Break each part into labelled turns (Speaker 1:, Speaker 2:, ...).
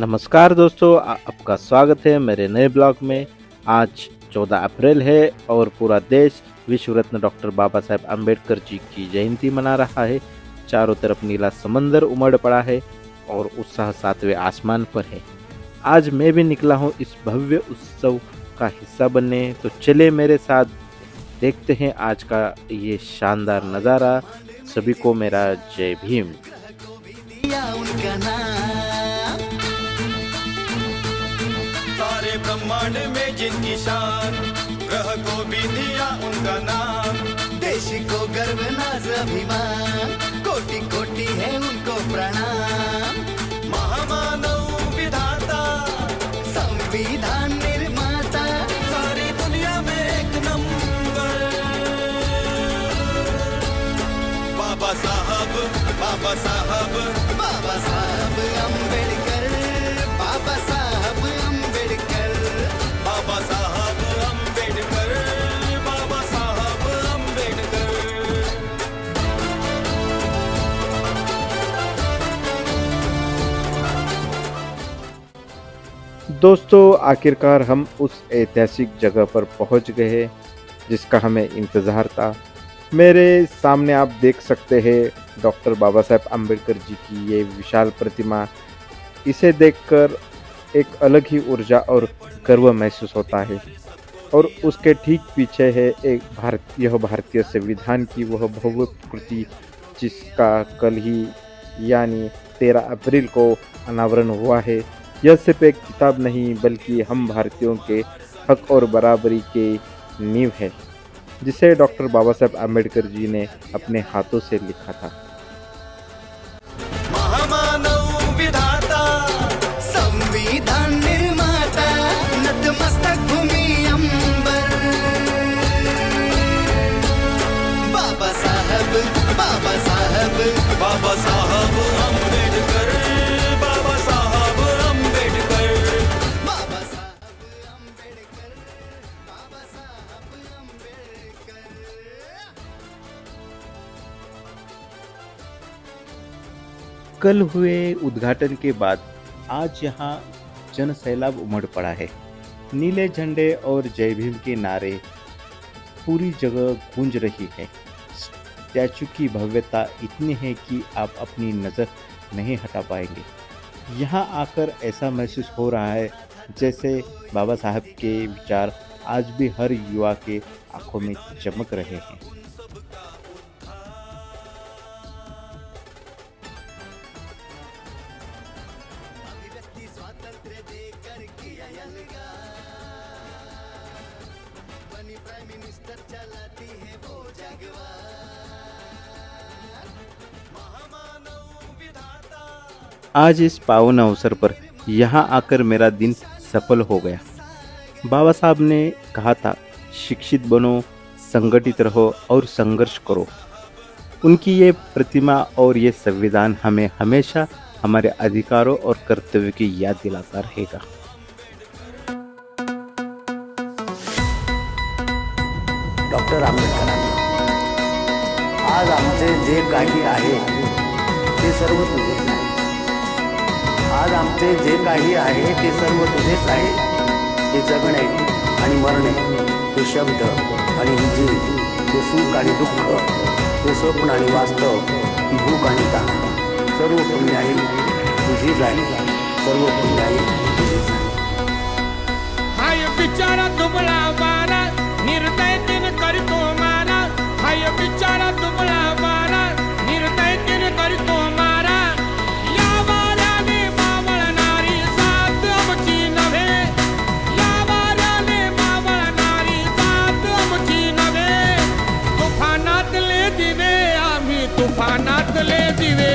Speaker 1: नमस्कार दोस्तों, आपका स्वागत है मेरे नए ब्लॉग में। आज 14 अप्रैल है और पूरा देश विश्व रत्न डॉक्टर बाबा साहेब अम्बेडकर जी की जयंती मना रहा है। चारों तरफ नीला समंदर उमड़ पड़ा है और उत्साह सातवें आसमान पर है। आज मैं भी निकला हूँ इस भव्य उत्सव का हिस्सा बनने, तो चले मेरे साथ देखते हैं आज का ये शानदार नज़ारा। सभी को मेरा जय भीम।
Speaker 2: सारे ब्रह्मांड में जिनकी शान, ग्रह को भी दिया उनका नाम। देश को गर्व नाज अभिमान, कोटि कोटि है उनको प्रणाम। महामानव विधाता, संविधान निर्माता, सारी दुनिया में एक नंबर। बाबा साहब, बाबा साहब, बाबा साहब अम्बेडकर, बाबा साहब अम्बेडकर, बाबा साहब अम्बेडकर, बाबा साहब अम्बेडकर।
Speaker 1: दोस्तों, आखिरकार हम उस ऐतिहासिक जगह पर पहुंच गए हैं जिसका हमें इंतज़ार था। मेरे सामने आप देख सकते हैं डॉक्टर बाबा साहेब अम्बेडकर जी की ये विशाल प्रतिमा। इसे देखकर एक अलग ही ऊर्जा और गर्व महसूस होता है। और उसके ठीक पीछे है यह भारतीय संविधान की वह भव्य कृति जिसका कल ही यानी 13 अप्रैल को अनावरण हुआ है। यह सिर्फ एक किताब नहीं बल्कि हम भारतीयों के हक और बराबरी के नींव है, जिसे डॉक्टर बाबा साहेब अम्बेडकर जी ने अपने हाथों से लिखा था।
Speaker 2: महामानव विधाता, संविधान निर्माता, नतमस्तक भूमि अंबर। बाबा साहब, बाबा साहब, बाबा साहब अम्बेडकर, बाबा साहब अम्बेडकर, बाबा साहब अम्बेडकर, बाबा साहब अम्बेडकर।
Speaker 1: कल हुए उद्घाटन के बाद आज यहाँ जन सैलाब उमड़ पड़ा है। नीले झंडे और जय भीम के नारे पूरी जगह गूंज रही है। स्टैचू की भव्यता इतनी है कि आप अपनी नज़र नहीं हटा पाएंगे। यहाँ आकर ऐसा महसूस हो रहा है जैसे बाबा साहब के विचार आज भी हर युवा के आंखों में चमक रहे हैं।
Speaker 2: अभिव्यक्ति स्वातंत्र्य देकर किया अलगाव, बनी प्राइम मिनिस्टर चलाती है वो जगवार। महामानव विधाता,
Speaker 1: आज इस पावन अवसर पर यहाँ आकर मेरा दिन सफल हो गया। बाबा साहब ने कहा था, शिक्षित बनो, संगठित रहो और संघर्ष करो। उनकी ये प्रतिमा और ये संविधान हमें हमेशा हमारे अधिकारों और कर्तव्य की याद दिलाता रहेगा।
Speaker 3: डॉक्टर आंबेडकरांनी आज आमचे जे काही आहे ते सर्व तुझेच आहे. आज आमचे जे काही आहे ते सर्व तुझेच आहे. हे जगणे आणि मरणे, हे शब्द आणि ही जीव, हे सुख आणि दुःख, हे स्वप्न आणि वास्तव, ही भूक आणि तहान, सर्व पुण्याई तुझीच आहे. सर्व पुण्याई तुझीच आहे.
Speaker 4: हाय बिचारा दुबळा मारा, निर्दयतेने करतो मारा. हाय बिचारा दुबळा मारा, निर्दयतेने करतो मारा. या वाऱ्याने मावळणारी जात आमची नव्हे. या वाऱ्याने मावळणारी जात आमची नव्हे. तुफानातले दिवे आम्ही, तुफानातले दिवे.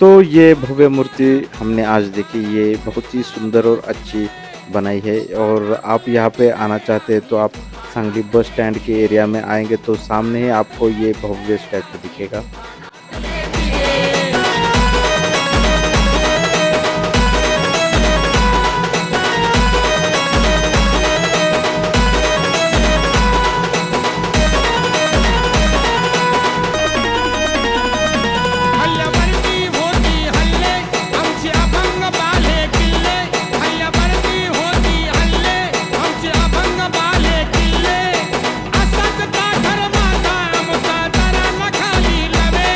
Speaker 1: तो ये भव्य मूर्ति हमने आज देखी, ये बहुत ही सुंदर और अच्छी बनाई है। और आप यहाँ पे आना चाहते हैं तो आप सांगली बस स्टैंड के एरिया में आएंगे तो सामने ही आपको ये भव्य स्टैचू दिखेगा।
Speaker 4: हल्ल्यावरती होती हल्ले आमचे अभंग बाले किल्ले, हल्ल्यावरती होती हल्ले आमचे अभंग बाले किल्ले, असाच ताठर माझा आमचा दराला खाली लवे,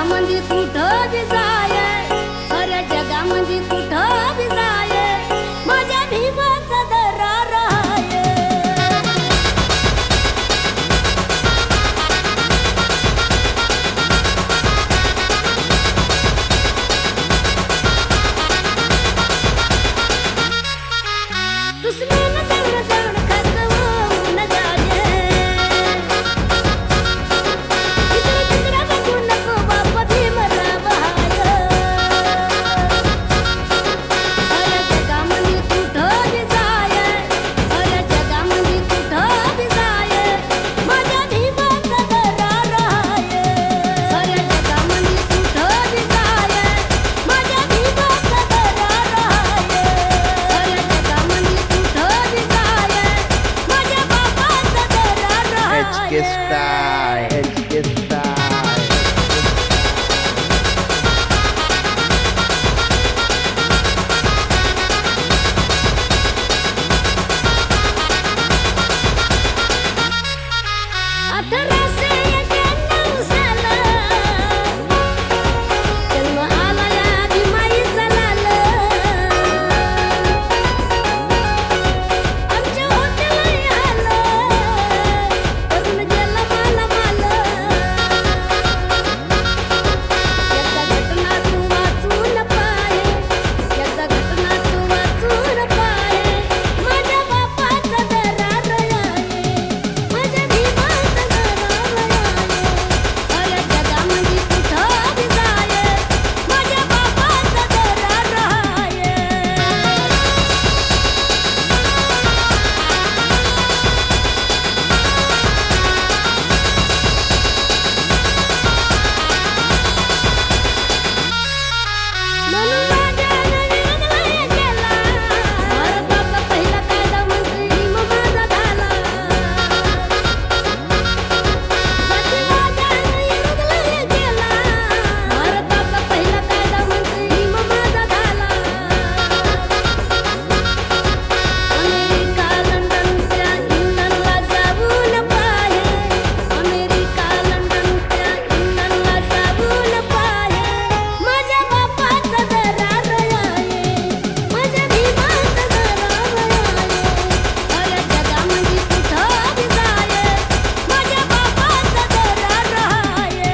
Speaker 5: जगामध्ये कुठं बी जाय, साऱ्या जगामध्ये कुठं बी जाय, माझ्या भीमाचा दरार आहे. दुश्मन जवळ जवळ खतवून जाणे, इकडे तिकडे बघू नको बाप भीमराव हाय. साऱ्या जगामध्ये कुठं बी जाय, साऱ्या जगामध्ये कुठं बी जाय, माझ्या भीमाचा दरार आहे. साऱ्या जगामध्ये कुठं बी जाय, माझ्या भीमाचा दरार आहे. साऱ्या जगामध्ये कुठं बी जाय, माझ्या बापाचा दरार आहे. अठराशे 91 साला जन्म आला या भीमाईचा लाला. आमचे होते लय हाल, करून गेला माला माला. एकदा घटना तू वाचून पाहे, एकदा घटना तू वाचून पाहे, माझ्या बापाचा दरार आहे, माझ्या भीमाचा दरार आहे. साऱ्या जगामध्ये कुठं बी जाय, माझ्या बापाचा दरार आहे. म्हणून माझ्यानं विरोध लय केला, भारताचा पहिला कायदा मंत्री भीम माझा झाला. जातीवाद्यानं विरोध लय केला, भारताचा पहिला कायदा मंत्री भीम माझा झाला. अमेरिका लंडनच्या इंग्लंडला जाऊन पाहे, अमेरिका लंडनच्या इंग्लंडला जाऊन पाहे, माझ्या बापाचा दरार आहे, माझ्या भीमाचा दरार आहे. साऱ्या जगामध्ये कुठं बी जाय, माझ्या बापाचा दरार आहे.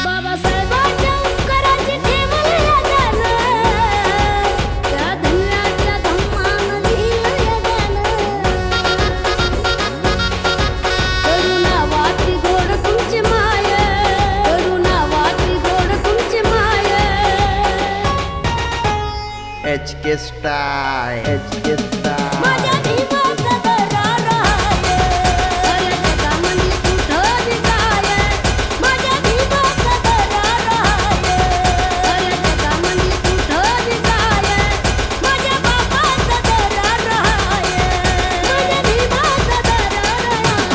Speaker 5: बाबासाहेबांच्या उपकाराची ठेवली या गाणं, त्या धन्याच्या धम्मानं लिहिलं या गाणं. करुणावाची गोड तुमची माय, करुणावाची गोड तुमची माय. माझ्या भीमाचा दरार आहे. साऱ्या जगामध्ये कुठं बी जाय, माझ्या भीमाचा दरार आहे. साऱ्या जगामध्ये कुठं बी जाय, माझ्या बापाचा दरार आहे, माझ्या भीमाचा दरार आहे.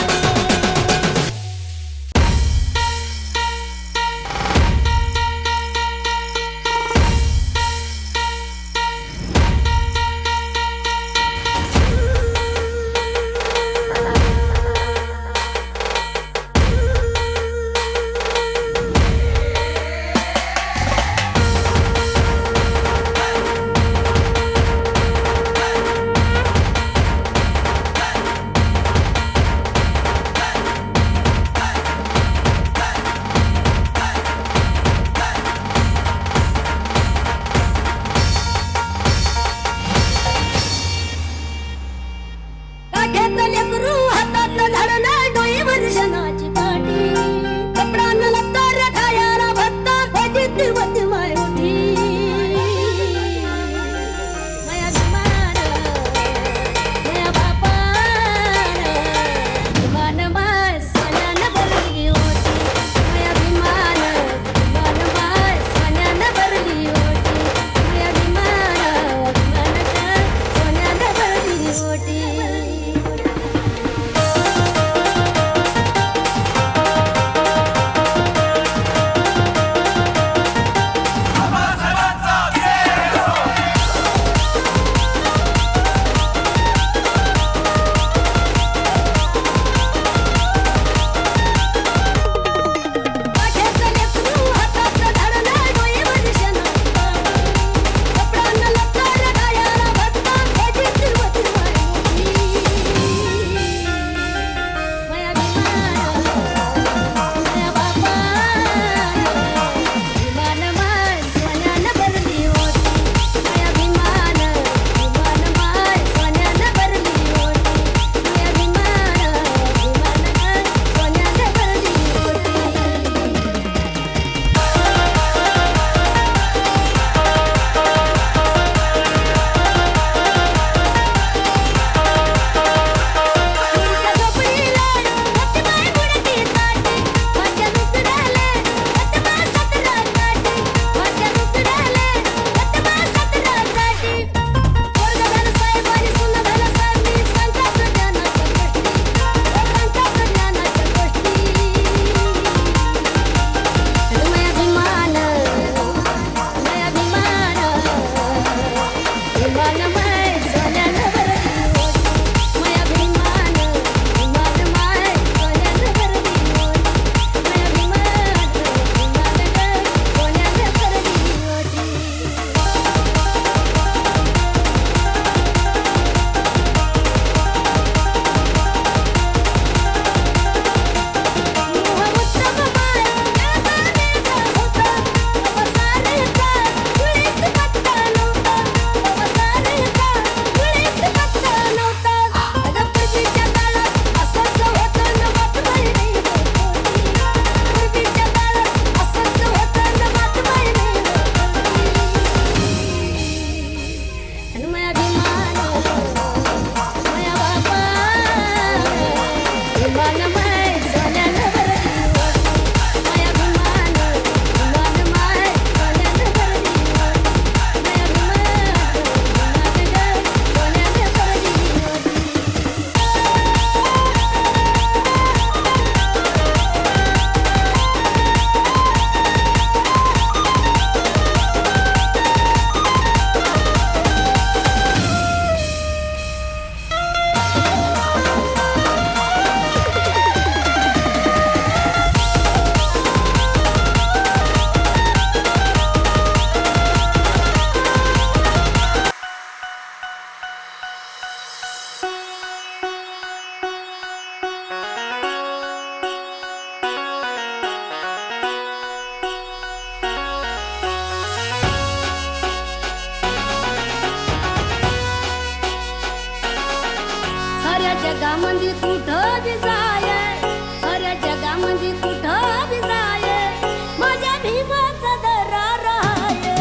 Speaker 5: काठ्यात लेकरू, हातात झाडलं, डोईवर शनाची पाटी, कपडा न लत्ता रे खायाला भत्ता, भजी दिवत माय उठी. माया भीमान, माया बापान, भीमान माय सोन्यानं भरली होती. माया भीमान, भीमान माय सोन्यानं भरली होती. माया भीमान, भीमान सोन्यानं भरली होती. साऱ्या जगामध्ये कुठं बी जाय, साऱ्या जगामध्ये कुठं बी जाय, माझ्या भीमाचा दरार आहे.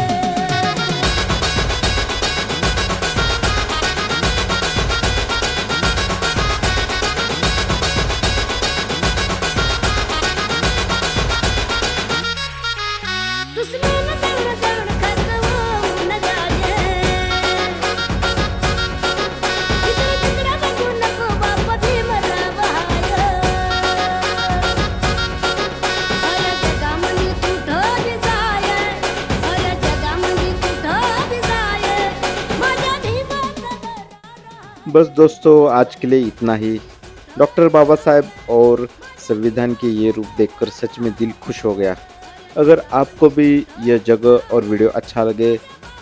Speaker 5: दुश्मन जवळ जवळ खतवून जागे, इकडे तिकडे बघू नको बाप भीमराव हाय. साऱ्या जगामध्ये कुठं बी जाय, साऱ्या जगामध्ये कुठं बी जाय, माझ्या भीमाचा दरार.
Speaker 1: बस दोस्तों, आज के लिए इतना ही. डॉक्टर बाबा साहेब और संविधान के ये रूप देखकर सच में दिल खुश हो गया. अगर आपको भी यह जगह और वीडियो अच्छा लगे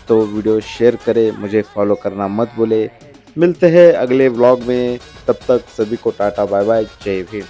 Speaker 1: तो वीडियो शेयर करें, मुझे फॉलो करना मत भूलें. मिलते हैं अगले व्लॉग में, तब तक सभी को टाटा बाय बाय, जय भीम.